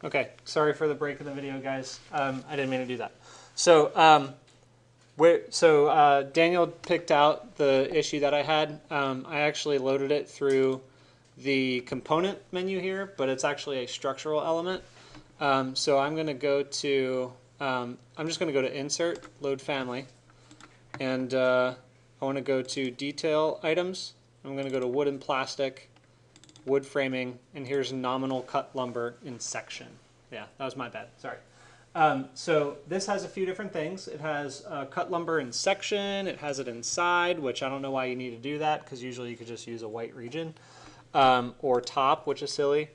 Okay, sorry for the break in the video, guys. I didn't mean to do that. So, Daniel picked out the issue that I had. I actually loaded it through the component menu here, but it's actually a structural element. So I'm going to go to, I'm just going to go to Insert, Load Family, and I want to go to Detail Items. I'm going to go to Wood and Plastic, Wood Framing, and here's Nominal Cut Lumber in Section. Yeah, that was my bad. Sorry. So this has a few different things. It has cut lumber in section. It has it inside, which I don't know why you need to do that, because usually you could just use a white region, or top, which is silly.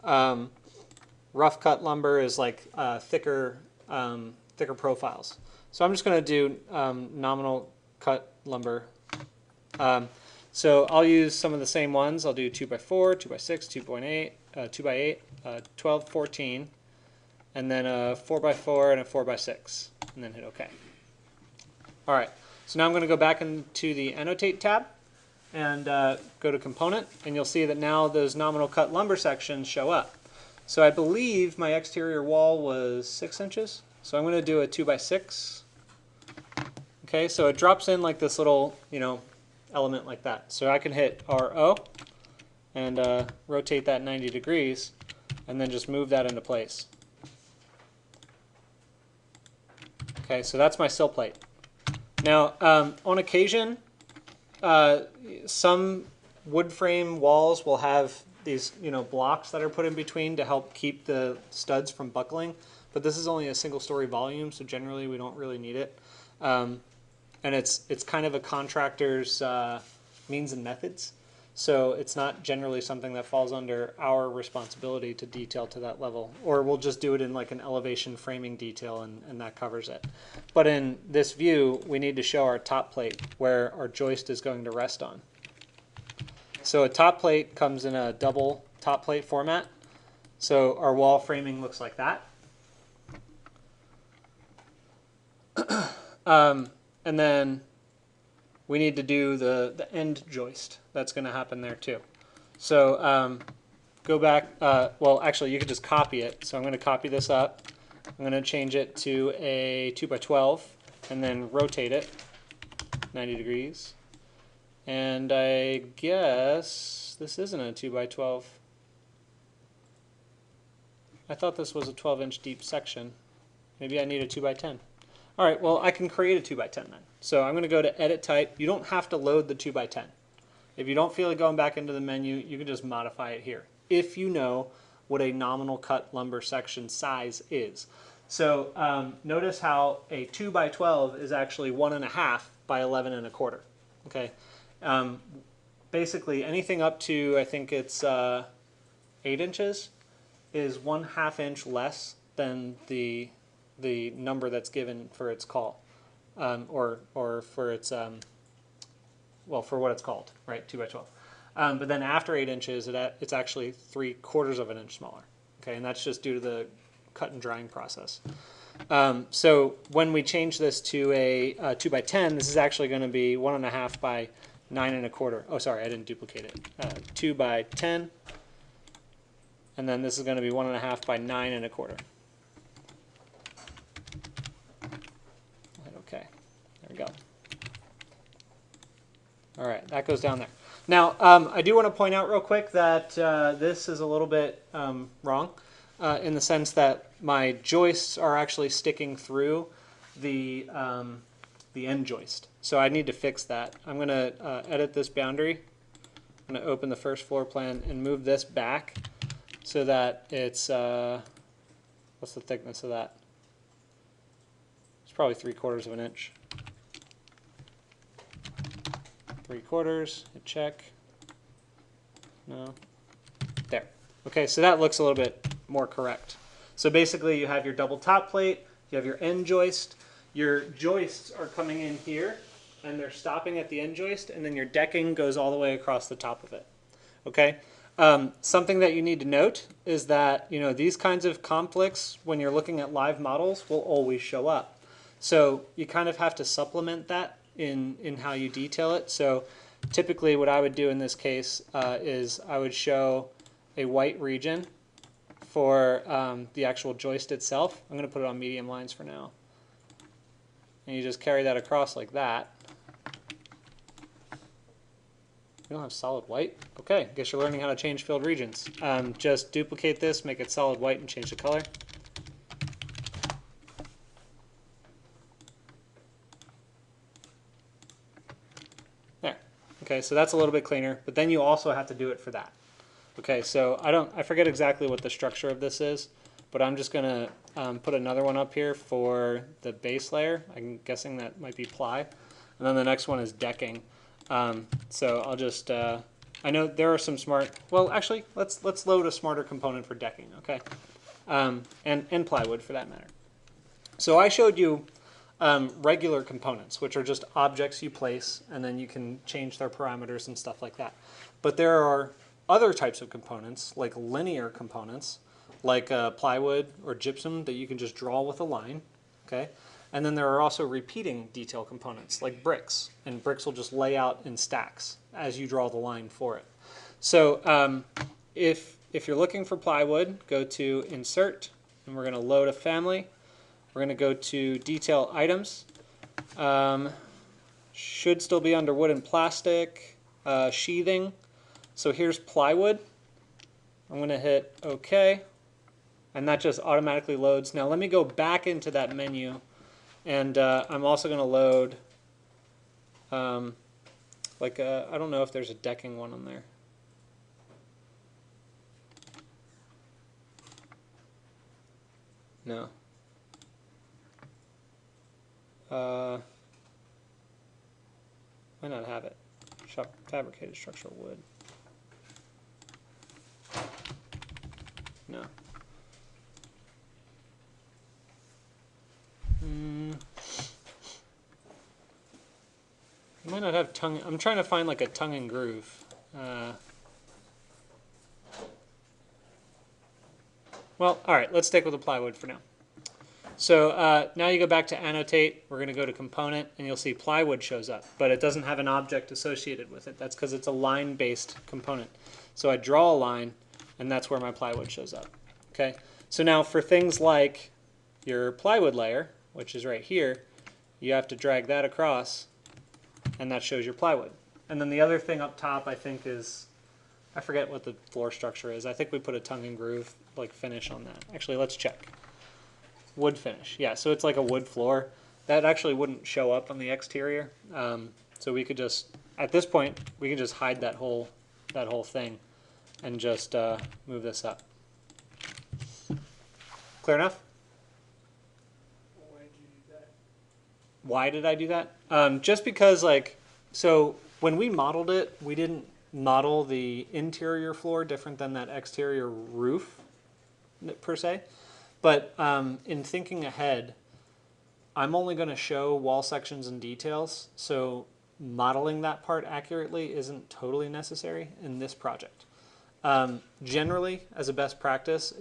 Rough cut lumber is like thicker profiles. So I'm just going to do nominal cut lumber. So I'll use some of the same ones. I'll do 2x4, 2x6, 2.8, 2x8, 12, 14, and then a 4x4 and a 4x6, and then hit OK. All right, so now I'm going to go back into the Annotate tab and go to Component, and you'll see that now those nominal cut lumber sections show up. So I believe my exterior wall was 6 inches, so I'm going to do a 2x6. Okay, so it drops in like this little, element like that. So I can hit RO and rotate that 90 degrees and then just move that into place. Okay, so that's my sill plate. Now, on occasion, some wood frame walls will have these, blocks that are put in between to help keep the studs from buckling, but this is only a single-story volume, so generally we don't really need it. And it's kind of a contractor's means and methods. So it's not generally something that falls under our responsibility to detail to that level. Or we'll just do it in like an elevation framing detail and that covers it. But in this view, we need to show our top plate where our joist is going to rest on. So a top plate comes in a double top plate format. So our wall framing looks like that. And then we need to do the end joist. That's going to happen there too. So go back. Well, actually, you could just copy it. So I'm going to copy this up. I'm going to change it to a 2x12 and then rotate it 90 degrees. And I guess this isn't a 2x12. I thought this was a 12-inch deep section. Maybe I need a 2x10. All right, well, I can create a 2x10 then. So I'm going to go to Edit Type. You don't have to load the 2x10. If you don't feel like going back into the menu, you can just modify it here, if you know what a nominal cut lumber section size is. So notice how a 2x12 is actually 1.5 by 11.25. Okay. Basically, anything up to, I think it's 8 inches, is 1/2 inch less than the number that's given for its call, or for its well, for what it's called, right? 2x12. But then after 8 inches, it's actually 3/4 of an inch smaller. Okay, and that's just due to the cut and drying process. So when we change this to a 2x10, this is actually going to be 1.5 by 9.25. Oh, sorry, I didn't duplicate it. 2x10, and then this is going to be 1.5 by 9.25. Okay, there we go. All right, that goes down there. Now, I do want to point out real quick that this is a little bit wrong in the sense that my joists are actually sticking through the end joist. So I need to fix that. I'm going to edit this boundary. I'm going to open the first floor plan and move this back so that it's, what's the thickness of that? It's probably 3/4 of an inch. 3/4, hit check. No. There. Okay, so that looks a little bit more correct. So basically you have your double top plate, you have your end joist, your joists are coming in here and they're stopping at the end joist, and then your decking goes all the way across the top of it. Okay? Something that you need to note is that these kinds of conflicts, when you're looking at live models, will always show up. So you kind of have to supplement that in how you detail it. So typically what I would do in this case is I would show a white region for the actual joist itself, I'm going to put it on medium lines for now. And you just carry that across like that. We don't have solid white? Okay, guess you're learning how to change filled regions. Just duplicate this, make it solid white, and change the color. There. Okay, so that's a little bit cleaner, but then you also have to do it for that. Okay, so I forget exactly what the structure of this is, but I'm just going to put another one up here for the base layer. I'm guessing that might be ply. And then the next one is decking. So I'll just, I know there are some smart, well actually let's load a smarter component for decking, okay? And plywood for that matter. So I showed you regular components, which are just objects you place and then you can change their parameters and stuff like that. But there are other types of components, like linear components, like plywood or gypsum that you can just draw with a line, okay? And then there are also repeating detail components like bricks, and bricks will just lay out in stacks as you draw the line for it. So if you're looking for plywood, go to Insert, and we're going to load a family. We're going to go to Detail Items. Should still be under Wood and Plastic, Sheathing. So here's plywood. I'm going to hit OK, and that just automatically loads. Now let me go back into that menu. And I'm also going to load, I don't know if there's a decking one on there. No. Might not have it. Fabricated structural wood. No. You might not have tongue. I'm trying to find like a tongue and groove. Well, all right, let's stick with the plywood for now. So now you go back to annotate. We're going to go to component, and you'll see plywood shows up, but it doesn't have an object associated with it. That's because it's a line-based component. So I draw a line, and that's where my plywood shows up. Okay. So now for things like your plywood layer, which is right here, you have to drag that across, and that shows your plywood. And then the other thing up top, I think, is, I forget what the floor structure is. I think we put a tongue and groove like finish on that. Actually, let's check. Wood finish. Yeah, so it's like a wood floor. That actually wouldn't show up on the exterior. So we could just, at this point, we can just hide that whole thing and just move this up. Clear enough? Why did you do that? Why did I do that? Just because, like, so when we modeled it, we didn't model the interior floor different than that exterior roof, per se. But in thinking ahead, I'm only going to show wall sections and details, so modeling that part accurately isn't totally necessary in this project. Generally, as a best practice,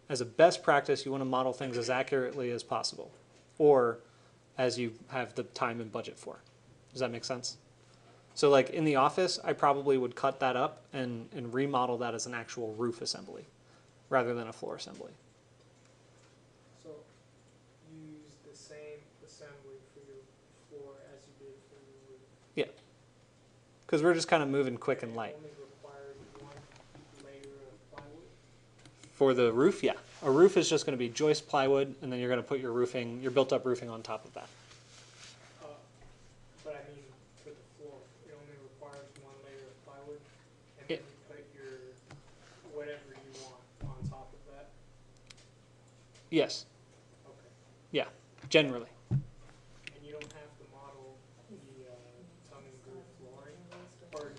as a best practice, you want to model things as accurately as possible, or as you have the time and budget for. Does that make sense? So like in the office, I probably would cut that up and remodel that as an actual roof assembly rather than a floor assembly. So you use the same assembly for your floor as you did for your roof? Yeah, because we're just kind of moving quick and light. It only requires one layer of plywood? For the roof, yeah. A roof is just going to be joist plywood, and then you're going to put your roofing, your built-up roofing on top of that. But I mean, for the floor, it only requires one layer of plywood, and then you put your whatever you want on top of that? Yes. Okay. Yeah, generally. And you don't have to model the tongue and groove flooring? Or,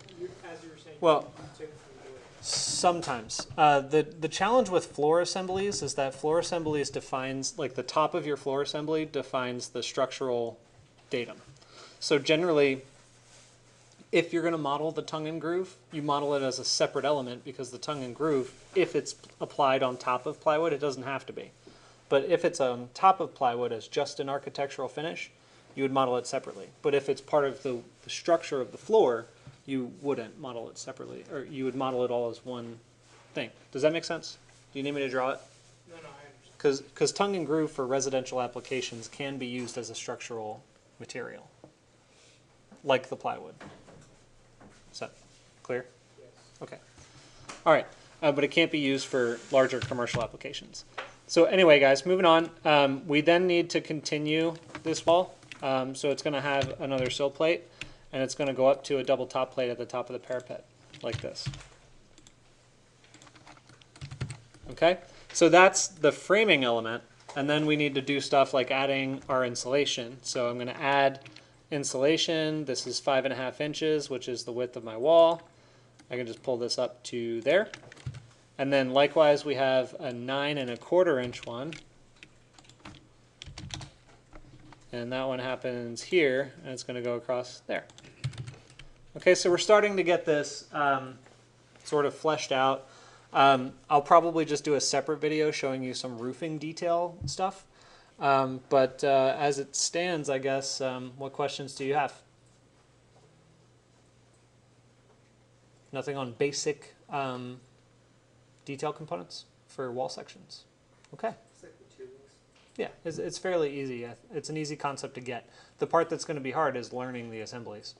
as you were saying, Well, you typically do it? Sometimes. The challenge with floor assemblies is that floor assemblies defines, like the top of your floor assembly defines the structural datum. So generally, if you're going to model the tongue and groove, you model it as a separate element because the tongue and groove, if it's applied on top of plywood, it doesn't have to be. But if it's on top of plywood as just an architectural finish, you would model it separately. But if it's part of the structure of the floor, you wouldn't model it separately, or you would model it all as one thing. Does that make sense? Do you need me to draw it? No, I understand. Because tongue and groove for residential applications can be used as a structural material, like the plywood. Is that clear? Yes. Okay. All right. But it can't be used for larger commercial applications. So anyway, guys, moving on. We then need to continue this wall. So it's going to have another sill plate, and it's going to go up to a double top plate at the top of the parapet, like this. Okay? So that's the framing element, and then we need to do stuff like adding our insulation. So I'm going to add insulation. This is 5.5 inches, which is the width of my wall. I can just pull this up to there. And then likewise, we have a 9.25 inch one. And that one happens here, and it's going to go across there. Okay, so we're starting to get this sort of fleshed out. I'll probably just do a separate video showing you some roofing detail stuff. But as it stands, I guess, what questions do you have? Nothing on basic detail components for wall sections? Okay. It's like the tubings. Yeah, it's fairly easy. It's an easy concept to get. The part that's going to be hard is learning the assemblies.